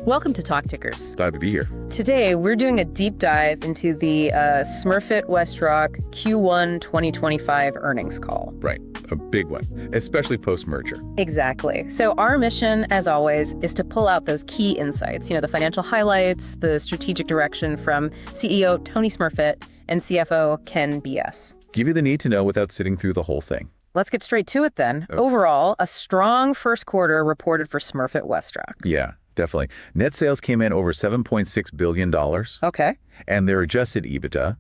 Welcome to TalkTickers. Glad to be here. Today, we're doing a deep dive into the Smurfit Westrock Q1 2025 earnings call. Right. A big one, especially post-merger. Exactly. So our mission, as always, is to pull out those key insights, the financial highlights, the strategic direction from CEO Tony Smurfit and CFO Ken BS. Give you the need to know without sitting through the whole thing. Let's get straight to it then. Okay. Overall, a strong first quarter reported for Smurfit Westrock. Yeah, definitely. Net sales came in over $7.6 billion. Okay. And their adjusted EBITDA,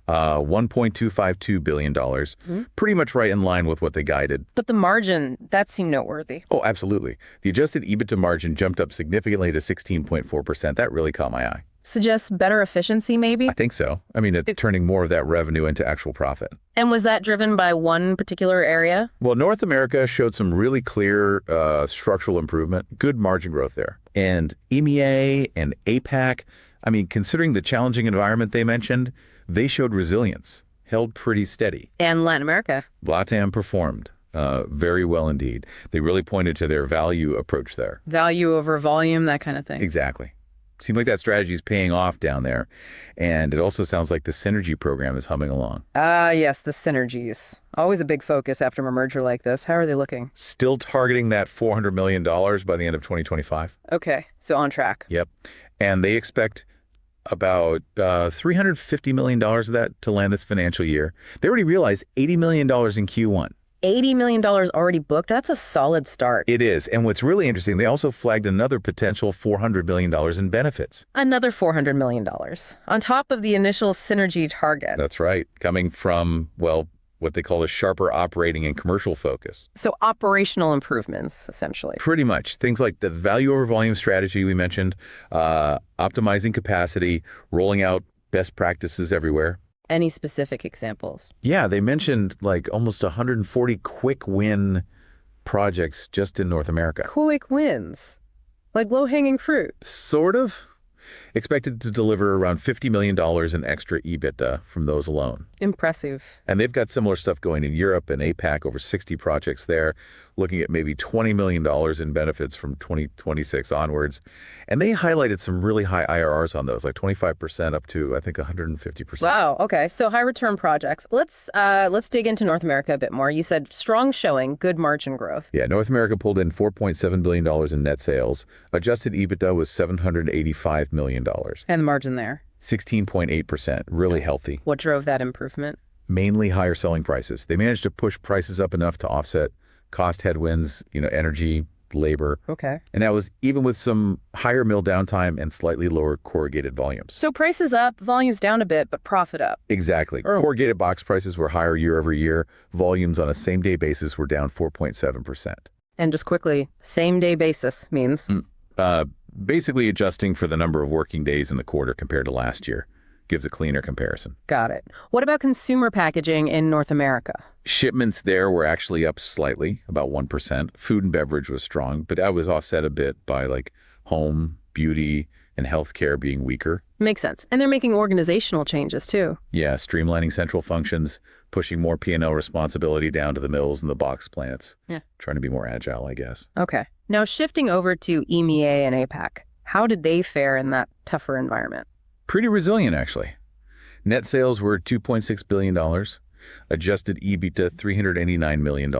$1.252 billion, pretty much right in line with what they guided. But the margin, that seemed noteworthy. Oh, absolutely. The adjusted EBITDA margin jumped up significantly to 16.4%. That really caught my eye. Suggests better efficiency, maybe? I think so. I mean, turning more of that revenue into actual profit. And was that driven by one particular area? Well, North America showed some really clear structural improvement, good margin growth there. And EMEA and APAC, I mean, considering the challenging environment they mentioned, they showed resilience, held pretty steady. And Latin America? LATAM performed very well indeed. They really pointed to their value approach there. Value over volume, that kind of thing. Exactly. Seems like that strategy is paying off down there. And it also sounds like the Synergy program is humming along. Yes, the Synergies. Always a big focus after a merger like this. How are they looking? Still targeting that $400 million by the end of 2025. Okay, so on track. Yep. And they expect about $350 million of that to land this financial year. They already realized $80 million in Q1. $80 million already booked? That's a solid start. It is. And what's really interesting, they also flagged another potential $400 million in benefits. Another $400 million on top of the initial synergy target. That's right. Coming from, well, what they call a sharper operating and commercial focus. So operational improvements, essentially. Pretty much. Things like the value over volume strategy we mentioned, optimizing capacity, rolling out best practices everywhere. Any specific examples? Yeah, they mentioned like almost 140 quick win projects just in North America. Quick wins? Like low-hanging fruit? Sort of. Expected to deliver around $50 million in extra EBITDA from those alone. Impressive. And they've got similar stuff going in Europe and APAC, over 60 projects there, looking at maybe $20 million in benefits from 2026 onwards. And they highlighted some really high IRRs on those, like 25% up to, I think, 150%. Wow, okay. So high return projects. Let's dig into North America a bit more. You said strong showing, good margin growth. Yeah, North America pulled in $4.7 billion in net sales. Adjusted EBITDA was $785 million. And the margin there? 16.8%, really healthy. What drove that improvement? Mainly higher selling prices. They managed to push prices up enough to offset cost headwinds, energy, labor. Okay. And that was even with some higher mill downtime and slightly lower corrugated volumes. So prices up, volumes down a bit, but profit up. Exactly. Corrugated box prices were higher year over year. Volumes on a same-day basis were down 4.7%. And just quickly, same-day basis means? Basically adjusting for the number of working days in the quarter compared to last year. Gives a cleaner comparison. Got it. What about consumer packaging in North America? Shipments there were actually up slightly, about 1%. Food and beverage was strong, but that was offset a bit by like home, beauty, and healthcare being weaker. Makes sense. And they're making organizational changes too. Yeah, streamlining central functions, pushing more P&L responsibility down to the mills and the box plants. Yeah. Trying to be more agile, I guess. Okay. Now shifting over to EMEA and APAC, how did they fare in that tougher environment? Pretty resilient, actually. Net sales were $2.6 billion. Adjusted EBITDA, $389 million.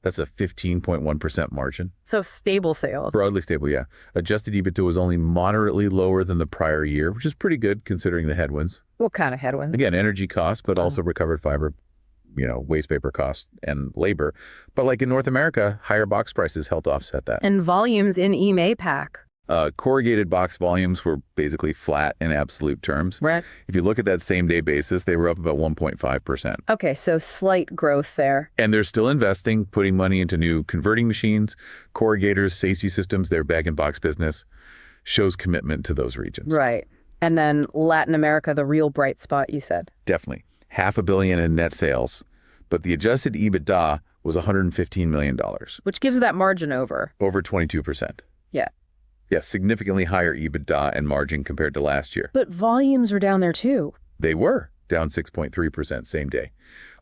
That's a 15.1% margin. So stable sales. Broadly stable, yeah. Adjusted EBITDA was only moderately lower than the prior year, which is pretty good considering the headwinds. What kind of headwinds? Again, energy costs, but also recovered fiber, waste paper costs and labor. But like in North America, higher box prices helped offset that. And volumes in EMEA APAC. Corrugated box volumes were basically flat in absolute terms. Right. If you look at that same day basis, they were up about 1.5%. Okay, so slight growth there. And they're still investing, putting money into new converting machines, corrugators, safety systems. Their bag and box business shows commitment to those regions. Right. And then Latin America, the real bright spot, you said. Definitely. $500 million in net sales, but the adjusted EBITDA was $115 million. Which gives that margin over 22%. Yeah. Yeah, significantly higher EBITDA and margin compared to last year. But volumes were down there too. They were down 6.3% same day.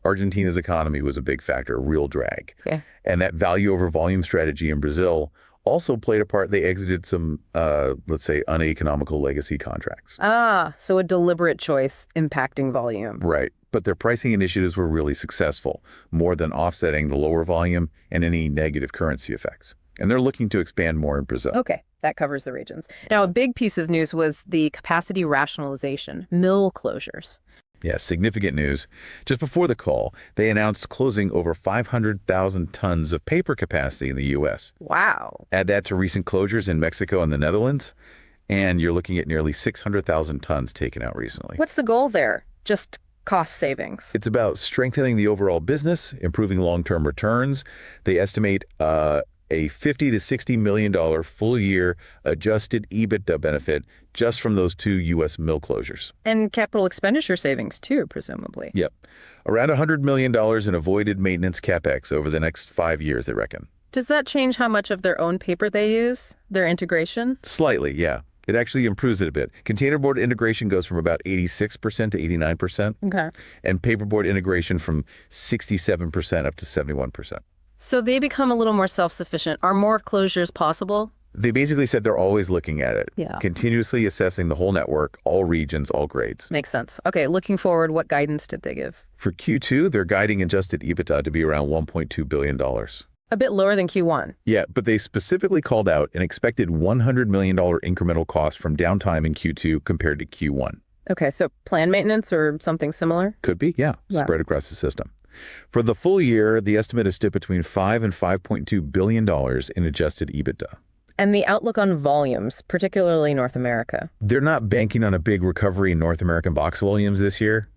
Argentina's economy was a big factor, a real drag. Yeah. And that value over volume strategy in Brazil Also played a part, they exited some, let's say, uneconomical legacy contracts. So a deliberate choice impacting volume. Right. But their pricing initiatives were really successful, more than offsetting the lower volume and any negative currency effects. And they're looking to expand more in Brazil. Okay, that covers the regions. Now, a big piece of news was the capacity rationalization, mill closures. Yeah, significant news. Just before the call, they announced closing over 500,000 tons of paper capacity in the U.S. Wow. Add that to recent closures in Mexico and the Netherlands, and you're looking at nearly 600,000 tons taken out recently. What's the goal there? Just cost savings? It's about strengthening the overall business, improving long-term returns. They estimate a $50 to $60 million full-year adjusted EBITDA benefit just from those 2 U.S. mill closures. And capital expenditure savings too, presumably. Yep. Around $100 million in avoided maintenance CapEx over the next 5 years, they reckon. Does that change how much of their own paper they use, their integration? Slightly, yeah. It actually improves it a bit. Containerboard integration goes from about 86% to 89%. Okay. And paperboard integration from 67% up to 71%. So they become a little more self-sufficient. Are more closures possible? They basically said they're always looking at it. Yeah. Continuously assessing the whole network, all regions, all grades. Makes sense. Okay, looking forward, what guidance did they give? For Q2, they're guiding adjusted EBITDA to be around $1.2 billion. A bit lower than Q1. Yeah, but they specifically called out an expected $100 million incremental cost from downtime in Q2 compared to Q1. Okay, so planned maintenance or something similar? Could be, yeah, Wow. Spread across the system. For the full year, the estimate is stood between $5 and $5.2 billion in adjusted EBITDA. And the outlook on volumes, particularly North America. They're not banking on a big recovery in North American box volumes this year.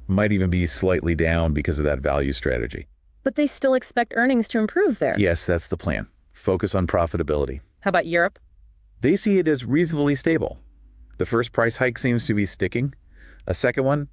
Might even be slightly down because of that value strategy. But they still expect earnings to improve there. Yes, that's the plan. Focus on profitability. How about Europe? They see it as reasonably stable. The first price hike seems to be sticking. A second one,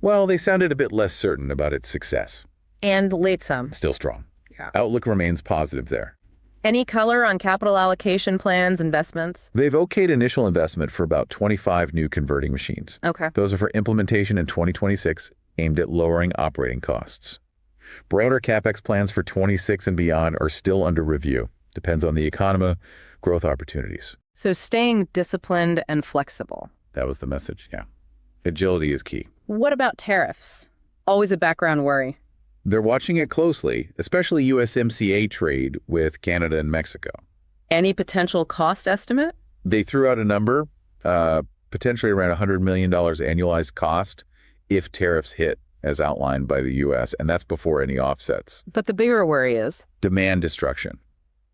well, they sounded a bit less certain about its success. And late sum. Still strong. Yeah. Outlook remains positive there. Any color on capital allocation plans, investments? They've okayed initial investment for about 25 new converting machines. Okay. Those are for implementation in 2026, aimed at lowering operating costs. Broader CapEx plans for 26 and beyond are still under review. Depends on the economy, growth opportunities. So staying disciplined and flexible. That was the message, yeah. Agility is key. What about tariffs? Always a background worry. They're watching it closely, especially USMCA trade with Canada and Mexico. Any potential cost estimate? They threw out a number, potentially around $100 million annualized cost if tariffs hit, as outlined by the U.S., and that's before any offsets. But the bigger worry is? Demand destruction.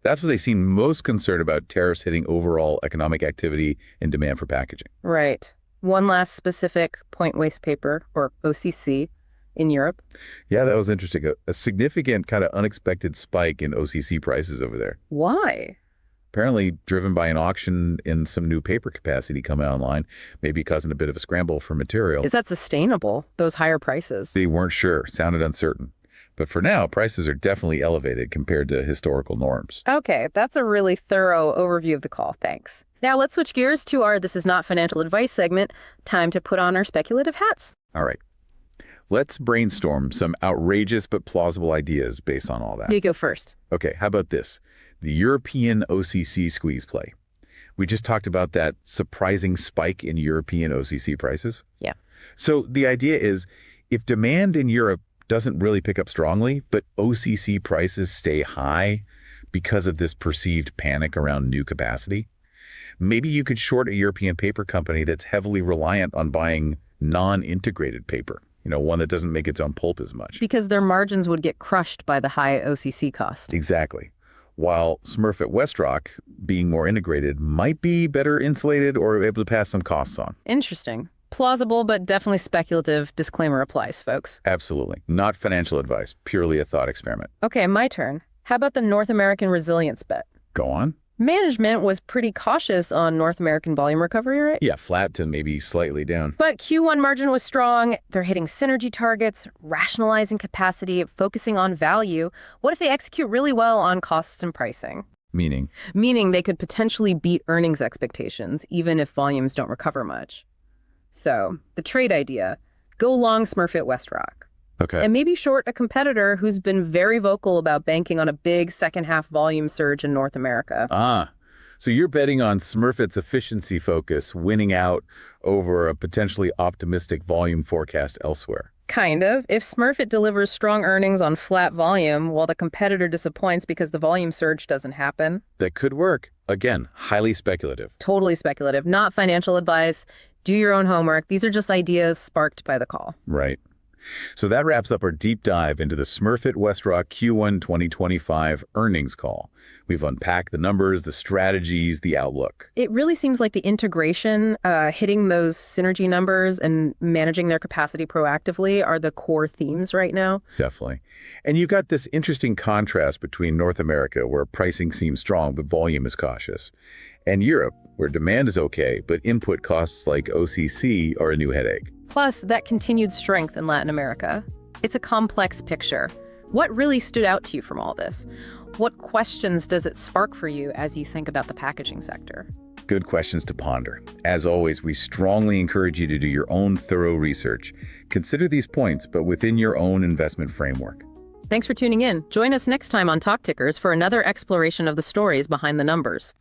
That's what they seem most concerned about, tariffs hitting overall economic activity and demand for packaging. Right. One last specific point waste paper, or OCC, in Europe. Yeah, that was interesting. A significant kind of unexpected spike in OCC prices over there. Why? Apparently driven by an auction in some new paper capacity coming online, maybe causing a bit of a scramble for material. Is that sustainable, those higher prices? They weren't sure, sounded uncertain. But for now, prices are definitely elevated compared to historical norms. Okay, that's a really thorough overview of the call. Thanks. Now let's switch gears to our This Is Not Financial Advice segment. Time to put on our speculative hats. All right. Let's brainstorm some outrageous but plausible ideas based on all that. You go first. Okay, how about this? The European OCC squeeze play. We just talked about that surprising spike in European OCC prices. Yeah. So the idea is, if demand in Europe doesn't really pick up strongly, but OCC prices stay high because of this perceived panic around new capacity, maybe you could short a European paper company that's heavily reliant on buying non-integrated paper, one that doesn't make its own pulp as much. Because their margins would get crushed by the high OCC cost. Exactly. While Smurfit Westrock, being more integrated, might be better insulated or able to pass some costs on. Interesting. Plausible, but definitely speculative. Disclaimer applies, folks. Absolutely. Not financial advice, purely a thought experiment. Okay, my turn. How about the North American resilience bet? Go on. Management was pretty cautious on North American volume recovery, right? Yeah, flat to maybe slightly down. But Q1 margin was strong. They're hitting synergy targets, rationalizing capacity, focusing on value. What if they execute really well on costs and pricing? Meaning? Meaning they could potentially beat earnings expectations, even if volumes don't recover much. So, the trade idea, go long Smurfit Westrock. Okay. and maybe short a competitor who's been very vocal about banking on a big second-half volume surge in North America. So you're betting on Smurfit's efficiency focus winning out over a potentially optimistic volume forecast elsewhere. Kind of. If Smurfit delivers strong earnings on flat volume while the competitor disappoints because the volume surge doesn't happen. That could work. Again, highly speculative. Totally speculative, not financial advice. Do your own homework. These are just ideas sparked by the call. Right. So that wraps up our deep dive into the Smurfit Westrock Q1 2025 earnings call. We've unpacked the numbers, the strategies, the outlook. It really seems like the integration, hitting those synergy numbers and managing their capacity proactively are the core themes right now. Definitely. And you've got this interesting contrast between North America, where pricing seems strong but volume is cautious, and Europe, where demand is okay, but input costs like OCC are a new headache. Plus, that continued strength in Latin America. It's a complex picture. What really stood out to you from all this? What questions does it spark for you as you think about the packaging sector? Good questions to ponder. As always, we strongly encourage you to do your own thorough research. Consider these points, but within your own investment framework. Thanks for tuning in. Join us next time on TalkTickers for another exploration of the stories behind the numbers.